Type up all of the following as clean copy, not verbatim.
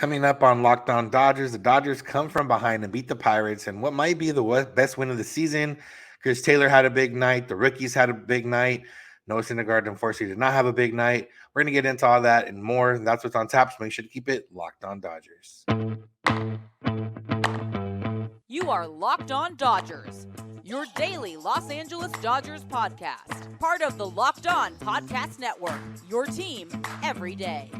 Coming up on Locked On Dodgers, the Dodgers come from behind and beat the Pirates in what might be the best win of the season. Chris Taylor had a big night. The rookies had a big night. Noah Syndergaard, unfortunately, did not have a big night. We're going to get into all that and more. That's what's on tap, so make sure to keep it Locked On Dodgers. You are Locked On Dodgers, your daily Los Angeles Dodgers podcast. Part of the Locked On Podcast Network, your team every day.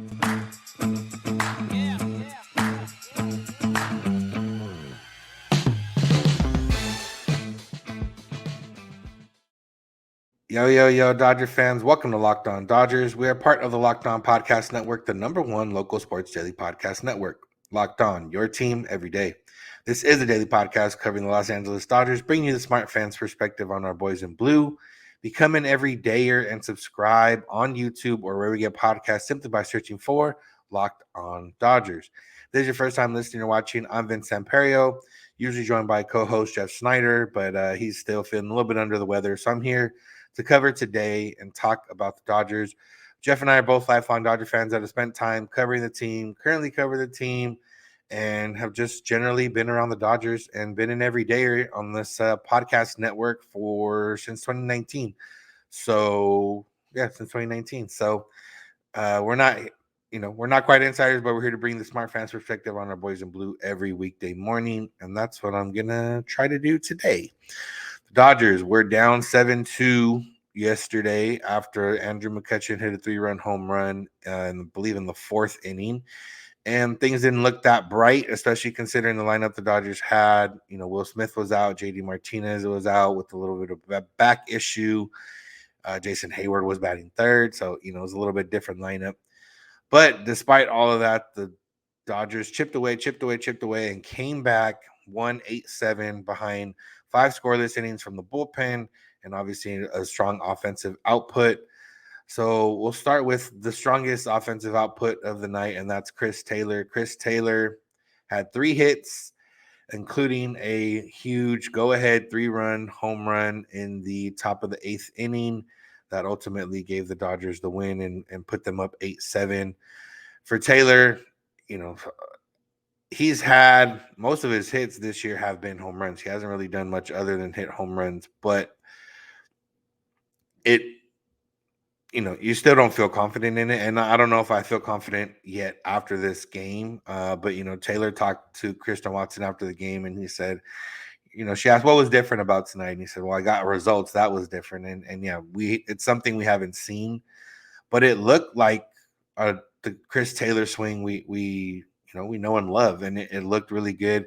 Yo, Dodger fans. Welcome to Locked On Dodgers. We are part of the Locked On Podcast Network, the number one local sports daily podcast network. Locked On, your team every day. This is a daily podcast covering the Los Angeles Dodgers, bringing you the smart fans' perspective on our boys in blue. Become an everydayer and subscribe on YouTube or wherever we get podcasts simply by searching for Locked On Dodgers. If this is your first time listening or watching, I'm Vince Samperio, usually joined by co-host Jeff Snider, but he's still feeling a little bit under the weather, so I'm here to cover today and talk about the Dodgers. Jeff and I are both lifelong Dodger fans that have spent time covering the team, currently cover the team, and have just generally been around the Dodgers and been an everydayer on this podcast network since 2019. So since 2019. So we're not quite insiders, but we're here to bring the smart fans perspective on our boys in blue every weekday morning, and that's what I'm gonna try to do today. Dodgers were down 7-2 yesterday after Andrew McCutchen hit a 3-run home run, I believe in the fourth inning. And things didn't look that bright, especially considering the lineup the Dodgers had. Will Smith was out. JD Martinez was out with a little bit of a back issue. Jason Hayward was batting third. So, it was a little bit different lineup. But despite all of that, the Dodgers chipped away, and came back 1-8-7 behind 5 scoreless innings from the bullpen, and obviously a strong offensive output. So we'll start with the strongest offensive output of the night, and that's Chris Taylor. Chris Taylor had 3 hits, including a huge go-ahead 3-run home run in the top of the 8th inning that ultimately gave the Dodgers the win and put them up 8-7. For Taylor, he's had most of his hits this year have been home runs. He hasn't really done much other than hit home runs, but you still don't feel confident in it. And I don't know if I feel confident yet after this game. But Taylor talked to Christian Watson after the game, and he said, she asked what was different about tonight, and he said, well, I got results. That was different. And yeah, it's something we haven't seen, but it looked like the Chris Taylor swing we know and love, and it looked really good.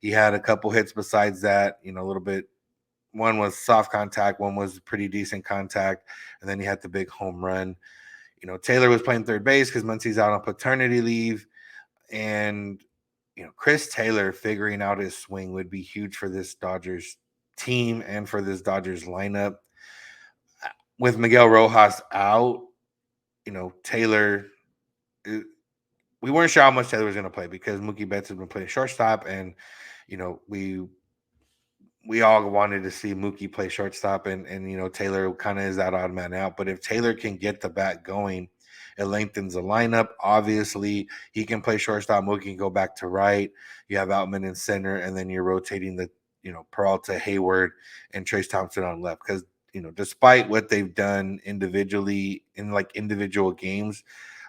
He had a couple hits besides that, a little bit. One was soft contact, one was pretty decent contact, and then he had the big home run. Taylor was playing third base because Muncie's out on paternity leave, and Chris Taylor figuring out his swing would be huge for this Dodgers team and for this Dodgers lineup. With Miguel Rojas out, Taylor, we weren't sure how much Taylor was going to play because Mookie Betts has been playing shortstop, and we all wanted to see Mookie play shortstop, and Taylor kind of is that odd man out. But if Taylor can get the bat going, it lengthens the lineup. Obviously, he can play shortstop. Mookie can go back to right. You have Outman in center, and then you're rotating the Peralta, Hayward, and Trace Thompson on left. Because despite what they've done individually in like individual games,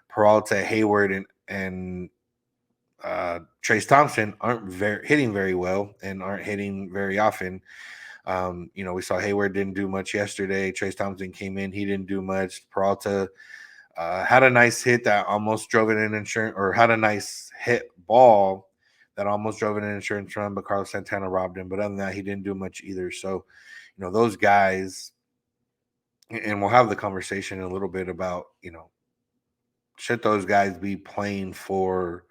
Peralta, Hayward, and Trace Thompson aren't hitting very well and aren't hitting very often. We saw Hayward didn't do much yesterday. Trace Thompson came in, he didn't do much. Peralta had a nice hit that almost drove in an insurance, or had a nice hit ball that almost drove in an insurance run, but Carlos Santana robbed him. But other than that, he didn't do much either. So, those guys, and we'll have the conversation in a little bit about, should those guys be playing for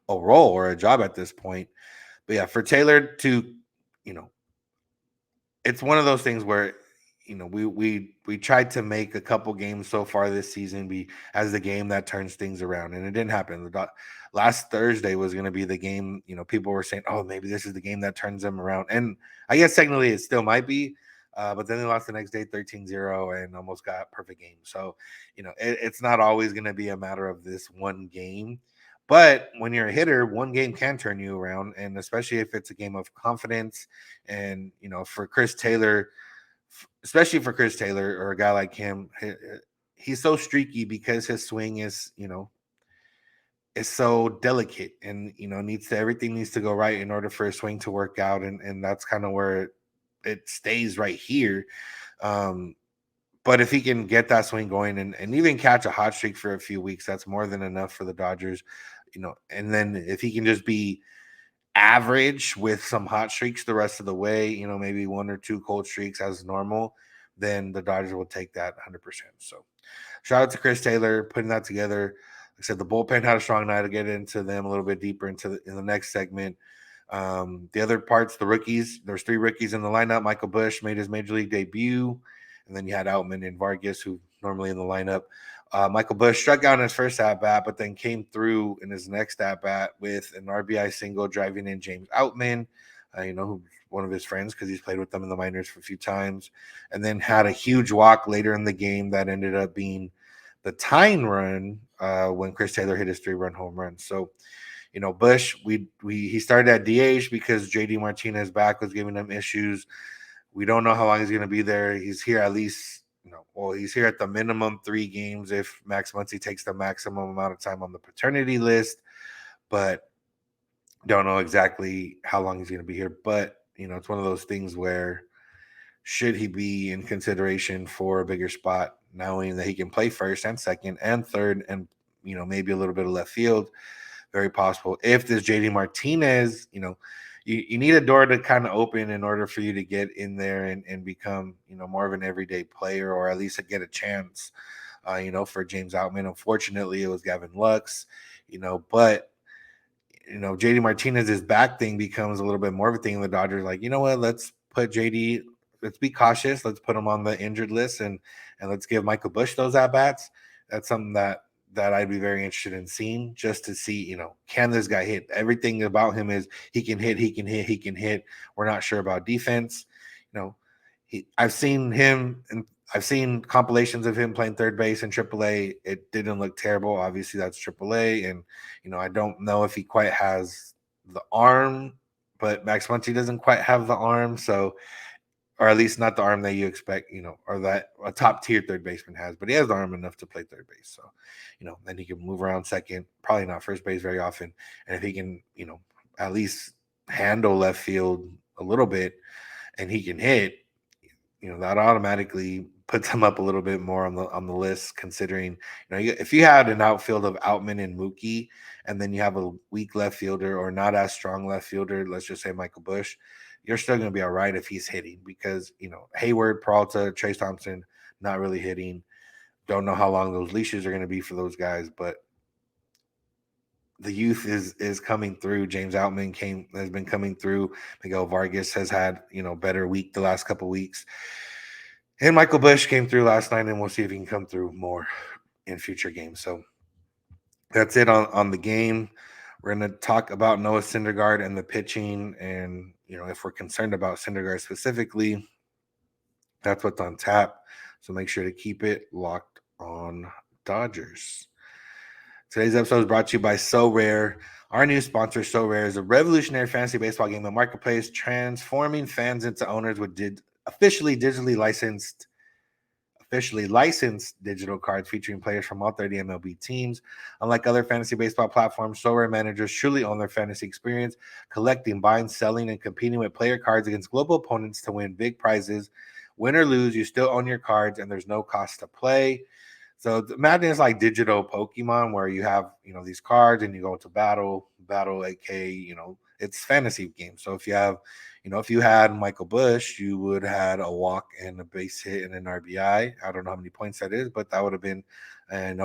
a role or a job at this point. But yeah, for Taylor to, it's one of those things where, we tried to make a couple games so far this season be as the game that turns things around, and it didn't happen. Last Thursday was going to be the game. People were saying, oh, maybe this is the game that turns them around, and I guess technically it still might be. But then they lost the next day 13-0 and almost got a perfect game. So, it's not always going to be a matter of this one game. But when you're a hitter, one game can turn you around, and especially if it's a game of confidence. And for Chris Taylor, especially for Chris Taylor or a guy like him, he's so streaky because his swing is so delicate, and everything needs to go right in order for a swing to work out, and that's kind of where it stays right here. Um, but if he can get that swing going and even catch a hot streak for a few weeks, that's more than enough for the Dodgers. And then if he can just be average with some hot streaks the rest of the way, maybe one or two cold streaks as normal, then the Dodgers will take that 100%. So shout out to Chris Taylor putting that together. Like I said, the bullpen had a strong night. To get into them a little bit deeper in the next segment. The other parts, the rookies, there's three rookies in the lineup. Michael Busch made his major league debut, and then you had Outman and Vargas, who normally in the lineup. Michael Busch struck out in his first at bat, but then came through in his next at bat with an RBI single, driving in James Outman, who's one of his friends because he's played with them in the minors for a few times, and then had a huge walk later in the game that ended up being the tying run when Chris Taylor hit his 3-run home run. So, Busch, he started at DH because JD Martinez's back was giving him issues. We don't know how long he's going to be there. He's here at least, he's here at the minimum 3 games if Max Muncy takes the maximum amount of time on the paternity list, but don't know exactly how long he's going to be here. But, it's one of those things where should he be in consideration for a bigger spot, knowing that he can play first and second and third and, maybe a little bit of left field, very possible. If this JD Martinez, you need a door to kind of open in order for you to get in there and become, more of an everyday player, or at least get a chance, for James Outman. Unfortunately, it was Gavin Lux, but JD Martinez's back thing becomes a little bit more of a thing. The Dodgers like, you know what, let's put JD, let's be cautious. Let's put him on the injured list and let's give Michael Busch those at bats. That's something that I'd be very interested in seeing, just to see, can this guy hit? Everything about him is he can hit, he can hit, he can hit. We're not sure about defense. I've seen him, and I've seen compilations of him playing third base in AAA. It didn't look terrible. Obviously, that's AAA, and I don't know if he quite has the arm, but Max Muncy doesn't quite have the arm, so, or at least not the arm that you expect, or that a top tier third baseman has, but he has the arm enough to play third base. So, then he can move around second, probably not first base very often. And if he can, at least handle left field a little bit and he can hit, that automatically puts him up a little bit more on the list, considering, if you had an outfield of Outman and Mookie, and then you have a weak left fielder or not as strong left fielder, let's just say Michael Busch, you're still going to be all right if he's hitting, because, Hayward, Peralta, Chase Thompson, not really hitting. Don't know how long those leashes are going to be for those guys, but the youth is coming through. James Outman has been coming through. Miguel Vargas has had, better week the last couple weeks. And Michael Busch came through last night, and we'll see if he can come through more in future games. So that's it on the game. We're going to talk about Noah Syndergaard and the pitching, and, if we're concerned about Syndergaard specifically, that's what's on tap. So make sure to keep it locked on Dodgers. Today's episode is brought to you by So Rare. Our new sponsor, So Rare, is a revolutionary fantasy baseball game in the marketplace, transforming fans into owners with officially licensed digital cards featuring players from all 30 MLB teams. Unlike other fantasy baseball platforms, So Rare managers truly own their fantasy experience, collecting, buying, selling, and competing with player cards against global opponents to win big prizes. Win or lose, you still own your cards, and there's no cost to play. So imagine it's like digital Pokemon, where you have, these cards and you go to battle, aka, it's fantasy game. So if you have, if you had Michael Busch, you would have had a walk and a base hit and an RBI. I don't know how many points that is, but that would have been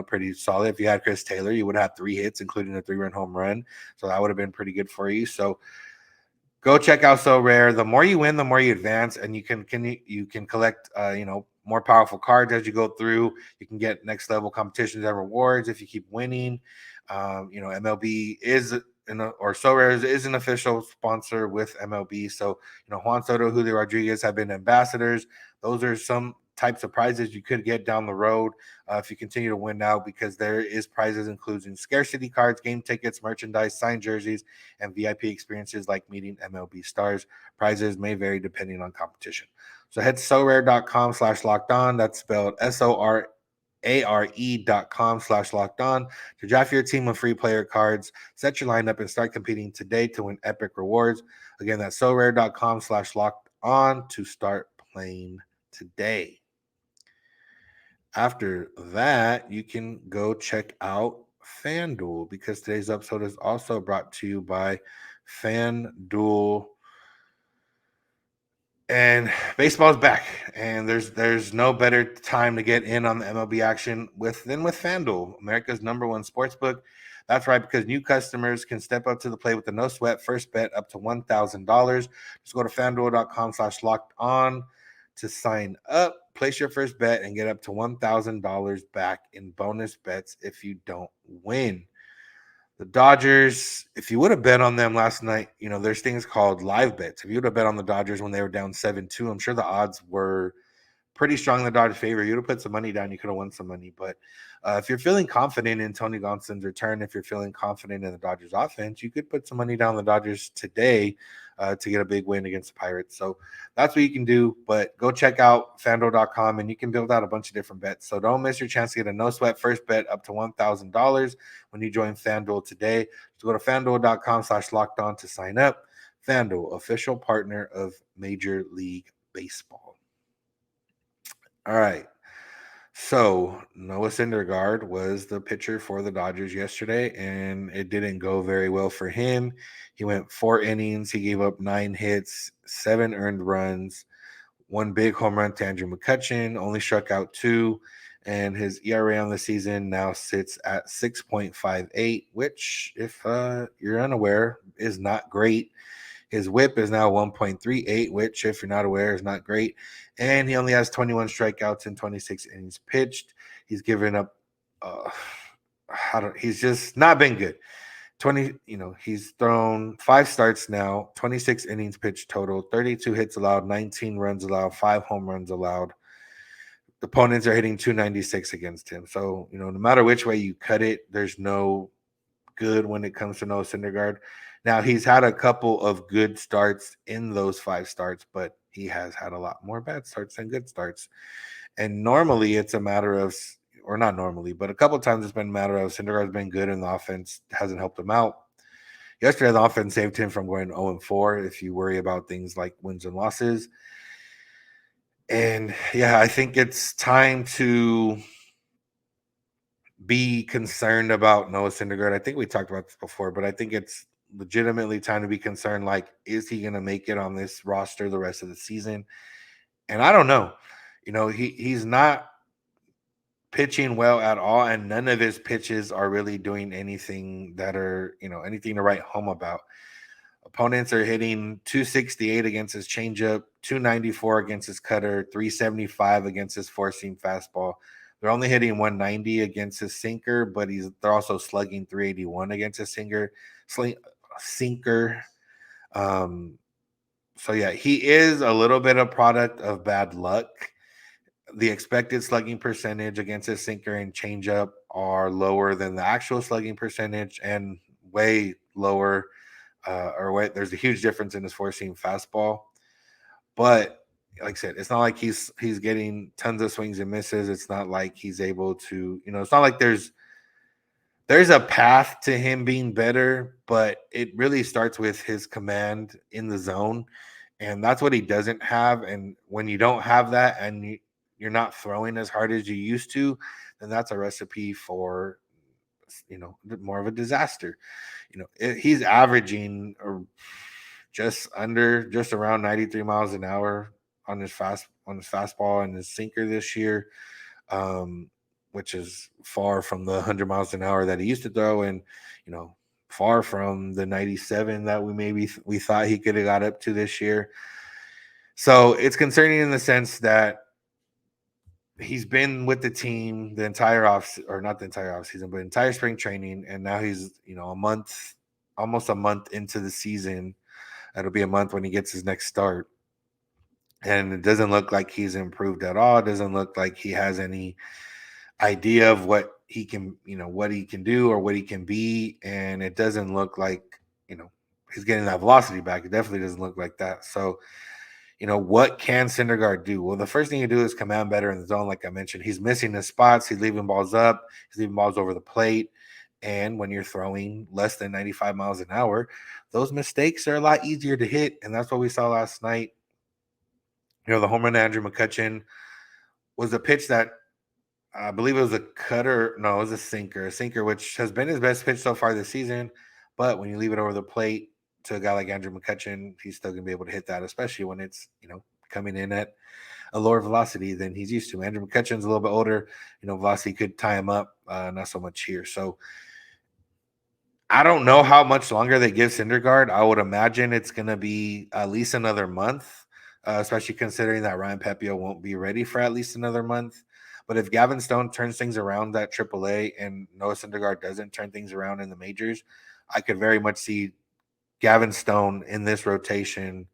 pretty solid. If you had Chris Taylor, you would have 3 hits, including a 3-run home run. So that would have been pretty good for you. So go check out So Rare. The more you win, the more you advance, and you can collect, more powerful cards as you go through. You can get next level competitions and rewards if you keep winning. MLB So Rare is an official sponsor with MLB. So, Juan Soto, Julio Rodriguez have been ambassadors. Those are some types of prizes you could get down the road if you continue to win now, because there is prizes including scarcity cards, game tickets, merchandise, signed jerseys, and VIP experiences like meeting MLB stars. Prizes may vary depending on competition. So head to sorare.com/locked on. That's spelled SORARE.com/locked on to draft your team of free player cards, set your lineup, and start competing today to win epic rewards. Again, that's sorare.com/locked on to start playing today. After that, you can go check out FanDuel, because today's episode is also brought to you by FanDuel. And baseball's back, and there's no better time to get in on the MLB action than with FanDuel, America's #1 sportsbook. That's right, because new customers can step up to the plate with a no sweat first bet up to $1,000. Just go to FanDuel.com/locked on to sign up, place your first bet, and get up to $1,000 back in bonus bets if you don't win. The Dodgers, if you would have bet on them last night, there's things called live bets. If you would have bet on the Dodgers when they were down 7-2, I'm sure the odds were pretty strong in the Dodgers' favor. You'd have put some money down. You could have won some money. But if you're feeling confident in Tony Gonsolin's return, if you're feeling confident in the Dodgers offense, you could put some money down on the Dodgers today to get a big win against the Pirates. So that's what you can do. But go check out FanDuel.com, and you can build out a bunch of different bets. So don't miss your chance to get a no-sweat first bet up to $1,000 when you join FanDuel today. So go to FanDuel.com/locked on to sign up. FanDuel, official partner of Major League Baseball. All right. So Noah Syndergaard was the pitcher for the Dodgers yesterday, and it didn't go very well for him. He went 4 innings. He gave up 9 hits, 7 earned runs, 1 big home run to Andrew McCutchen, only struck out 2, and his ERA on the season now sits at 6.58, which, if you're unaware, is not great. His whip is now 1.38, which, if you're not aware, is not great. And he only has 21 strikeouts in 26 innings pitched. He's given up. He's just not been good. He's thrown 5 starts now, 26 innings pitched total, 32 hits allowed, 19 runs allowed, 5 home runs allowed. The opponents are hitting 296 against him. So, no matter which way you cut it, there's no good when it comes to Noah Syndergaard. Now, he's had a couple of good starts in those 5 starts, but he has had a lot more bad starts than good starts. And normally it's a matter of, or not normally, but a couple of times it's been a matter of Syndergaard's been good and the offense hasn't helped him out. Yesterday, the offense saved him from going 0-4 if you worry about things like wins and losses. And yeah, I think it's time to be concerned about Noah Syndergaard. I think we talked about this before, but I think it's legitimately time to be concerned. Like, is he going to make it on this roster the rest of the season? And I don't know. He's not pitching well at all, and none of his pitches are really doing anything that are, anything to write home about. Opponents are hitting 268 against his changeup, 294 against his cutter, 375 against his four-seam fastball. They're only hitting 190 against his sinker, but they're also slugging 381 against his sinker. So yeah, he is a little bit of product of bad luck. The expected slugging percentage against his sinker and changeup are lower than the actual slugging percentage, and way lower. There's a huge difference in his four-seam fastball. But like I said, it's not like he's getting tons of swings and misses. It's not like he's able to, it's not like there's a path to him being better, but it really starts with his command in the zone. And that's what he doesn't have. And when you don't have that and you're not throwing as hard as you used to, then that's a recipe for, more of a disaster. He's averaging just around 93 miles an hour on his fastball and his sinker this year, which is far from the 100 miles an hour that he used to throw, and far from the 97 that we thought he could have got up to this year. So it's concerning in the sense that he's been with the team the entire not the entire offseason, but entire spring training, and now he's almost a month into the season. It'll be a month when he gets his next start. And it doesn't look like he's improved at all. It doesn't look like he has any idea of what he can, what he can do or what he can be. And it doesn't look like, you know, he's getting that velocity back. It definitely doesn't look like that. So, what can Syndergaard do? Well, the first thing you do is command better in the zone, like I mentioned. He's missing his spots. He's leaving balls up. He's leaving balls over the plate. And when you're throwing less than 95 miles an hour, those mistakes are a lot easier to hit. And that's what we saw last night. The home run to Andrew McCutchen was a pitch that I believe it was a cutter. No, it was a sinker, which has been his best pitch so far this season. But when you leave it over the plate to a guy like Andrew McCutchen, he's still going to be able to hit that, especially when it's, coming in at a lower velocity than he's used to. Andrew McCutchen's a little bit older. Velocity could tie him up, not so much here. So I don't know how much longer they give Syndergaard. I would imagine it's going to be at least another month, especially considering that Ryan Pepiot won't be ready for at least another month. But if Gavin Stone turns things around at AAA and Noah Syndergaard doesn't turn things around in the majors, I could very much see Gavin Stone in this rotation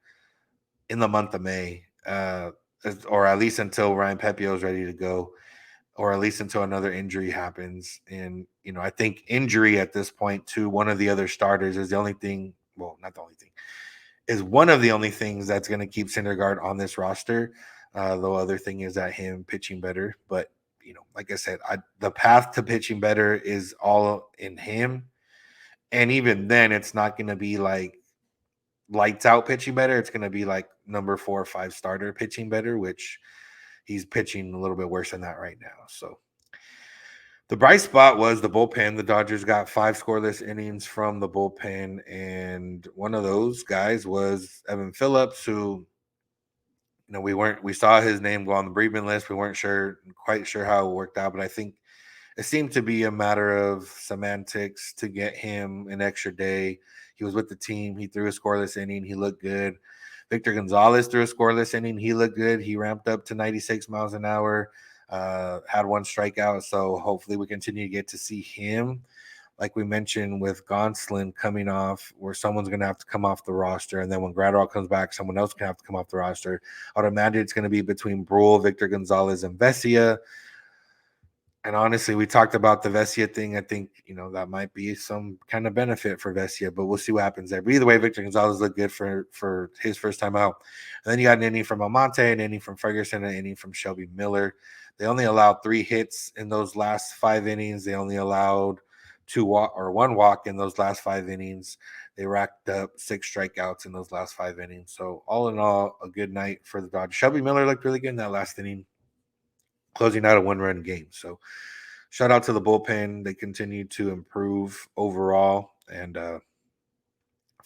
in the month of May, or at least until Ryan Pepiot is ready to go, or at least until another injury happens. And, I think injury at this point to one of the other starters is the only thing, well, not the only thing, is one of the only things that's going to keep Syndergaard on this roster. The other thing is that him pitching better. But, like I said, the path to pitching better is all in him. And even then, it's not going to be like lights out pitching better. It's going to be like number 4 or 5 starter pitching better, which he's pitching a little bit worse than that right now. So the bright spot was the bullpen. The Dodgers got 5 scoreless innings from the bullpen, and one of those guys was Evan Phillips, who we saw his name go on the Breedman list. We weren't quite sure how it worked out, but I think it seemed to be a matter of semantics to get him an extra day. He was with the team. He threw a scoreless inning. He looked good. Victor Gonzalez threw a scoreless inning. He looked good. He ramped up to 96 miles an hour, had 1 strikeout. So hopefully we continue to get to see him. Like we mentioned with Gonsolin coming off, where someone's going to have to come off the roster. And then when Gradwell comes back, someone else can have to come off the roster. I would imagine it's going to be between Brule, Victor Gonzalez, and Vesia. And honestly, we talked about the Vesia thing. I think, that might be some kind of benefit for Vesia, but we'll see what happens there. But either way, Victor Gonzalez looked good for his first time out. And then you got an inning from Almonte, an inning from Ferguson, an inning from Shelby Miller. They only allowed 3 hits in those last 5 innings. They only allowed 1 walk in those last 5 innings. They racked up 6 strikeouts in those last 5 innings. So all in all, a good night for the Dodgers. Shelby Miller looked really good in that last inning, closing out a 1-run game. So shout out to the bullpen. They continue to improve overall, and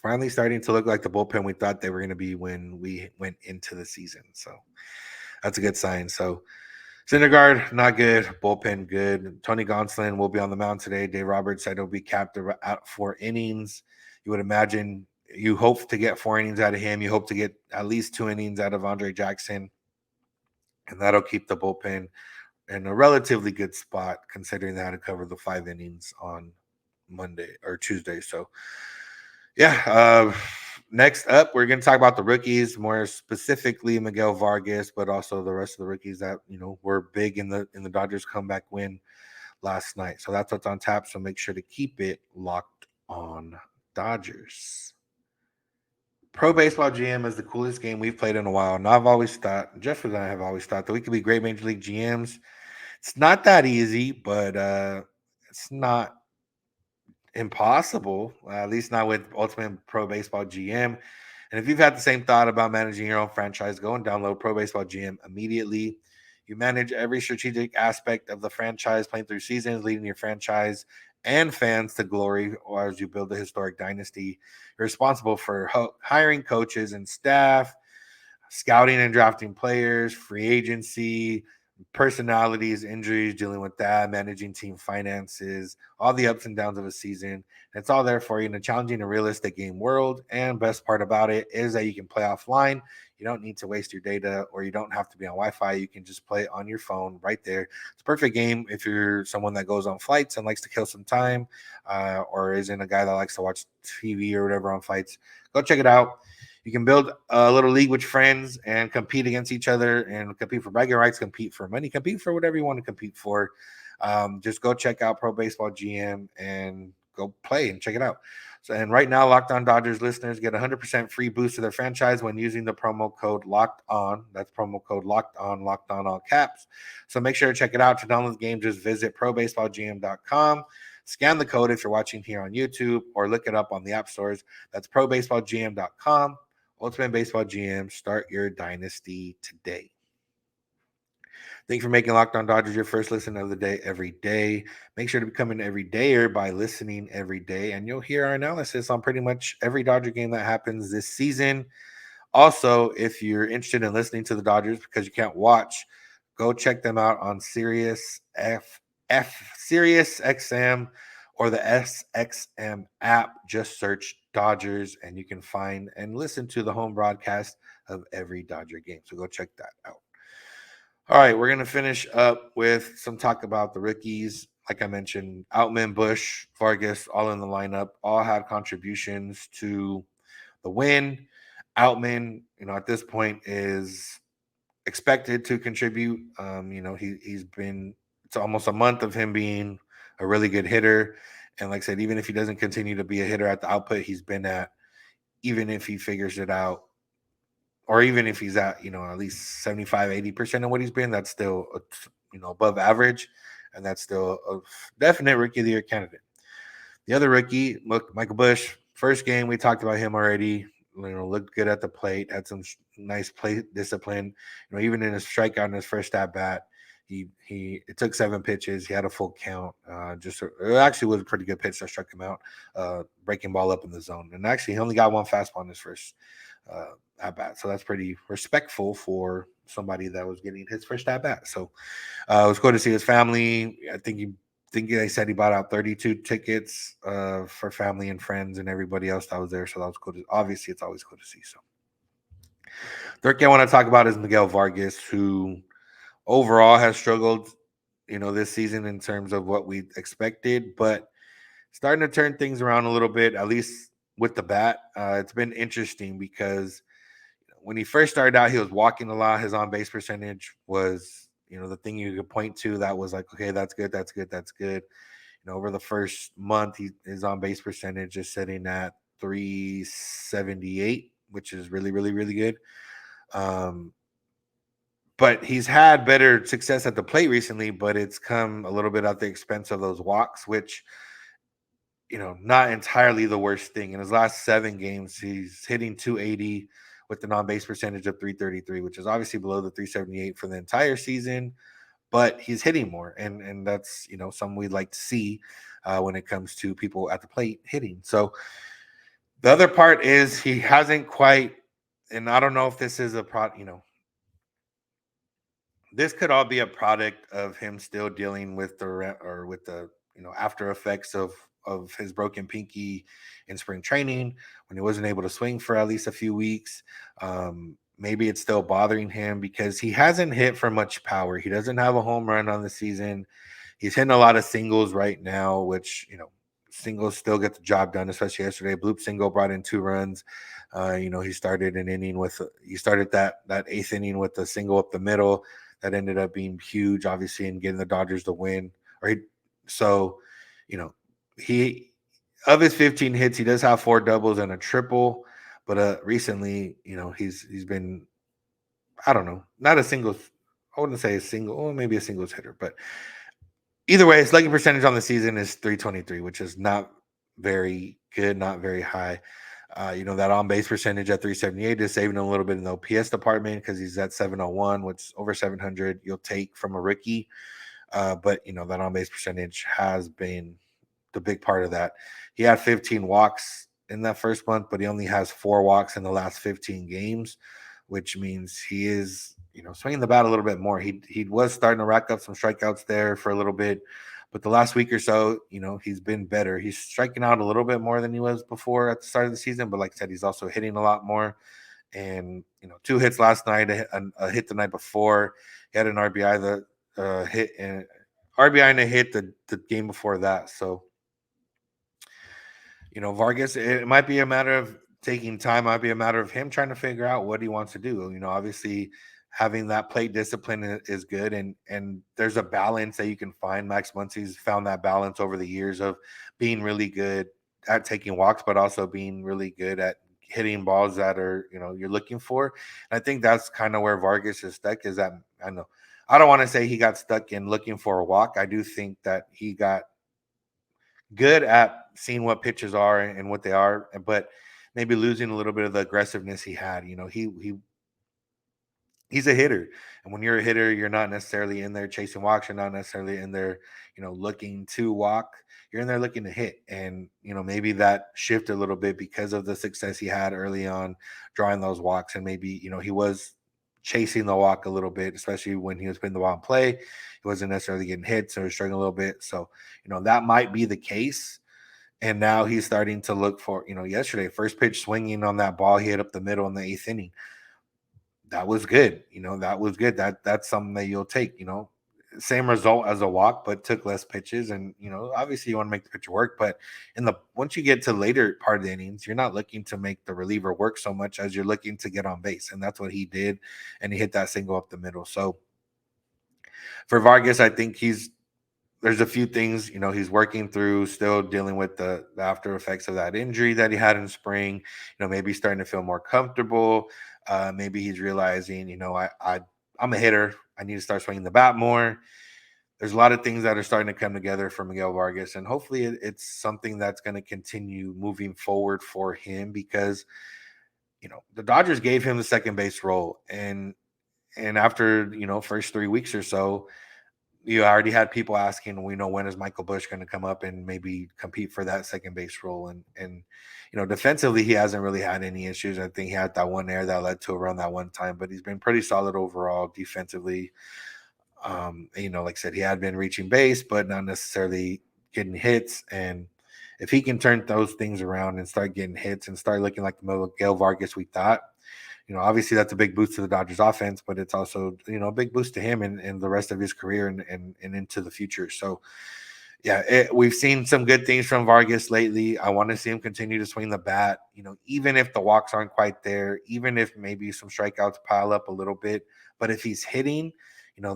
finally starting to look like the bullpen we thought they were going to be when we went into the season. So that's a good sign. So Syndergaard, not good. Bullpen, good. Tony Gonsolin will be on the mound today. Dave Roberts said he'll be capped at 4 innings. You would imagine you hope to get 4 innings out of him. You hope to get at least 2 innings out of Andre Jackson, and that'll keep the bullpen in a relatively good spot, considering they had to cover the 5 innings on Monday or Tuesday. So, yeah. Next up, we're going to talk about the rookies, more specifically Miguel Vargas, but also the rest of the rookies that were big in the Dodgers comeback win last night. So that's what's on tap. So make sure to keep it locked on Dodgers. Pro Baseball GM is the coolest game we've played in a while. And I've always thought, Jeff and I have always thought that we could be great Major League GMs. It's not that easy, but it's not impossible, at least not with Ultimate Pro Baseball GM. And if you've had the same thought about managing your own franchise, go and download Pro Baseball GM immediately. You manage every strategic aspect of the franchise, playing through seasons, leading your franchise and fans to glory, or as you build a historic dynasty. You're responsible for hiring coaches and staff, scouting and drafting players, free agency, personalities, injuries, dealing with that, managing team finances, all the ups and downs of a season. It's all there for you in a challenging and realistic game world. And best part about it is that you can play offline. You don't need to waste your data, or you don't have to be on Wi-Fi. You can just play on your phone right there. It's a perfect game if you're someone that goes on flights and likes to kill some time, or isn't a guy that likes to watch TV or whatever on flights. Go check it out. You can build a little league with friends and compete against each other and compete for bragging rights, compete for money, compete for whatever you want to compete for. Just go check out Pro Baseball GM and go play and check it out. So, and right now, Locked On Dodgers listeners get 100% free boost to their franchise when using the promo code Locked On. That's promo code Locked On all caps. So make sure to check it out. To download the game, just visit probaseballgm.com. Scan the code if you're watching here on YouTube, or look it up on the app stores. That's probaseballgm.com. Ultimate Baseball GM. Start your dynasty today. Thank you for making Locked On Dodgers your first listen of the day every day. Make sure to become an everydayer by listening every day, and you'll hear our analysis on pretty much every Dodger game that happens this season. Also, if you're interested in listening to the Dodgers because you can't watch, go check them out on Sirius XM or the SXM app. Just search Dodgers and you can find and listen to the home broadcast of every Dodger game. So go check that out. All right, we're going to finish up with some talk about the rookies. Like I mentioned, Outman, Busch, Vargas, all in the lineup, all had contributions to the win. Outman, at this point is expected to contribute. He's been, it's almost a month of him being a really good hitter. And like I said, even if he doesn't continue to be a hitter at the output he's been at, even if he figures it out, or even if he's at, at least 75, 80% of what he's been, that's still, above average. And that's still a definite rookie of the year candidate. The other rookie, look, Michael Busch, first game, we talked about him already. Looked good at the plate, had some nice play discipline. Even in his strikeout in his first at bat, it took 7 pitches. He had a full count. It actually was a pretty good pitch that struck him out, breaking ball up in the zone. And actually, he only got one fastball in his first at bat, so that's pretty respectful for somebody that was getting his first at bat. So it was cool to see his family. I think they said he bought out 32 tickets for family and friends and everybody else that was there. So that was cool. Obviously, it's always cool to see. So third guy I want to talk about is Miguel Vargas, who overall has struggled, this season in terms of what we expected, but starting to turn things around a little bit, at least with the bat. It's been interesting because when he first started out, he was walking a lot. His on-base percentage was, the thing you could point to that was like, okay, that's good, that's good, that's good. Over the first month, his on-base percentage is sitting at 378, which is really, really, really good. But he's had better success at the plate recently, but it's come a little bit at the expense of those walks, which, not entirely the worst thing. In his last 7 games, he's hitting 280 with an on-base percentage of 333, which is obviously below the 378 for the entire season, but he's hitting more. And that's, something we'd like to see when it comes to people at the plate hitting. So the other part is he hasn't quite, and I don't know if this is a this could all be a product of him still dealing with the after effects of his broken pinky in spring training when he wasn't able to swing for at least a few weeks. Maybe it's still bothering him because he hasn't hit for much power. He doesn't have a home run on the season. He's hitting a lot of singles right now, which singles still get the job done, especially yesterday. Bloop single brought in 2 runs. He started an inning he started that 8th inning with a single up the middle that ended up being huge, obviously, in getting the Dodgers the win. He of his 15 hits, he does have 4 doubles and a triple, but recently, he's been, I don't know, not a singles. I wouldn't say a single, or maybe a singles hitter, but either way, his slugging percentage on the season is 323, which is not very good, not very high. That on-base percentage at 378 is saving him a little bit in the OPS department because he's at 701, which is over 700 you'll take from a rookie. But that on-base percentage has been the big part of that. He had 15 walks in that first month, but he only has 4 walks in the last 15 games, which means he is, swinging the bat a little bit more. He was starting to rack up some strikeouts there for a little bit, but the last week or so, he's been better. He's striking out a little bit more than he was before at the start of the season, but like I said, he's also hitting a lot more. And 2 hits last night, a hit the night before. He had an RBI hit and RBI and a hit the game before that. So Vargas, it might be a matter of taking time might be a matter of him trying to figure out what he wants to do. Obviously having that plate discipline is good, and there's a balance that you can find. Max Muncy's found that balance over the years of being really good at taking walks, but also being really good at hitting balls that are, you're looking for. And I think that's kind of where Vargas is stuck, is that I don't want to say he got stuck in looking for a walk. I do think that he got good at seeing what pitches are and what they are, but maybe losing a little bit of the aggressiveness he had. He's a hitter, and when you're a hitter, you're not necessarily in there chasing walks. You're not necessarily in there, looking to walk. You're in there looking to hit, and maybe that shifted a little bit because of the success he had early on, drawing those walks, and maybe he was chasing the walk a little bit, especially when he was putting the ball in play. He wasn't necessarily getting hit, so he was struggling a little bit. So that might be the case. And now he's starting to look for, yesterday, first pitch swinging on that ball he hit up the middle in the eighth inning. That was good. That was good. That's something that you'll take, same result as a walk, but took less pitches. And, obviously you want to make the pitcher work, but once you get to later part of the innings, you're not looking to make the reliever work so much as you're looking to get on base. And that's what he did. And he hit that single up the middle. So for Vargas, I think there's a few things, he's working through, still dealing with the after effects of that injury that he had in spring, maybe starting to feel more comfortable. Maybe he's realizing, I'm a hitter. I need to start swinging the bat more. There's a lot of things that are starting to come together for Miguel Vargas, and hopefully it's something that's going to continue moving forward for him, because, the Dodgers gave him the second base role. And after, first 3 weeks or so, you already had people asking, when is Michael Busch going to come up and maybe compete for that second base role? And defensively, he hasn't really had any issues. I think he had that one error that led to a run that one time, but he's been pretty solid overall defensively. Like I said, he had been reaching base, but not necessarily getting hits. And if he can turn those things around and start getting hits and start looking like the Miguel Vargas we thought, obviously that's a big boost to the Dodgers offense, but it's also, a big boost to him and the rest of his career and into the future. So, yeah, we've seen some good things from Vargas lately. I want to see him continue to swing the bat, even if the walks aren't quite there, even if maybe some strikeouts pile up a little bit. But if he's hitting,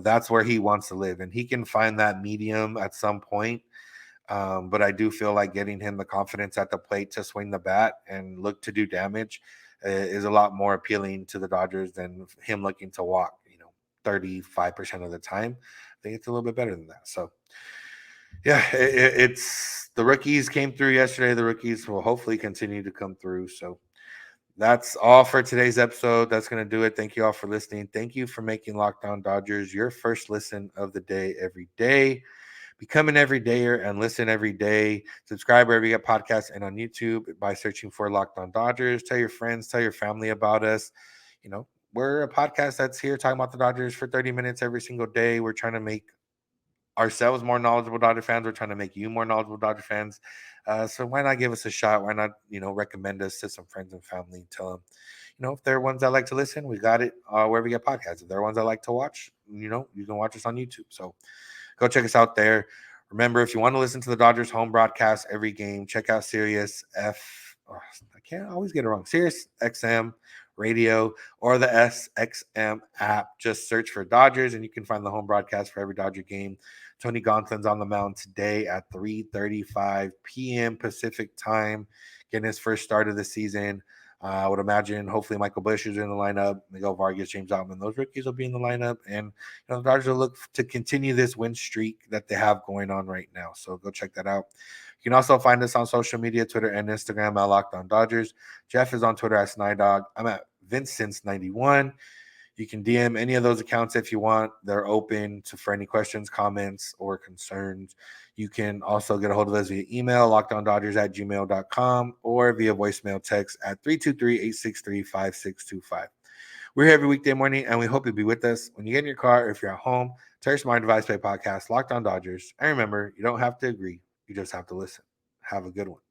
that's where he wants to live, and he can find that medium at some point. But I do feel like getting him the confidence at the plate to swing the bat and look to do damage is a lot more appealing to the Dodgers than him looking to walk, 35% of the time. I think it's a little bit better than that. So, yeah, it's the rookies came through yesterday. The rookies will hopefully continue to come through. So that's all for today's episode. That's going to do it. Thank you all for listening. Thank you for making Locked On Dodgers your first listen of the day every day. Become an everydayer and listen every day. Subscribe wherever you get podcasts and on YouTube by searching for Locked On Dodgers. Tell your friends, tell your family about us. We're a podcast that's here talking about the Dodgers for 30 minutes every single day. We're trying to make ourselves more knowledgeable Dodger fans. We're trying to make you more knowledgeable Dodger fans. So why not give us a shot? Why not, recommend us to some friends and family and tell them, if they're ones that like to listen, we got it wherever we get podcasts. If they're ones that like to watch, you can watch us on YouTube. So go check us out there. Remember, if you want to listen to the Dodgers home broadcast every game, check out Sirius I can't always get it wrong. Sirius XM radio or the SXM app. Just search for Dodgers and you can find the home broadcast for every Dodger game. Tony Gonsolin's on the mound today at 3:35 p.m. Pacific time, getting his first start of the season. I would imagine hopefully Michael Busch is in the lineup, Miguel Vargas, James Outman, those rookies will be in the lineup. And the Dodgers will look to continue this win streak that they have going on right now. So go check that out. You can also find us on social media, Twitter and Instagram at Locked On Dodgers. Jeff is on Twitter at Snider. I'm at Vincent91. You can DM any of those accounts if you want. They're open for any questions, comments, or concerns. You can also get a hold of us via email, lockedondodgers@gmail.com, or via voicemail text at 323-863-5625. We're here every weekday morning, and we hope you'll be with us when you get in your car or if you're at home. Tell your smart device, play podcast, Locked On Dodgers. And remember, you don't have to agree. You just have to listen. Have a good one.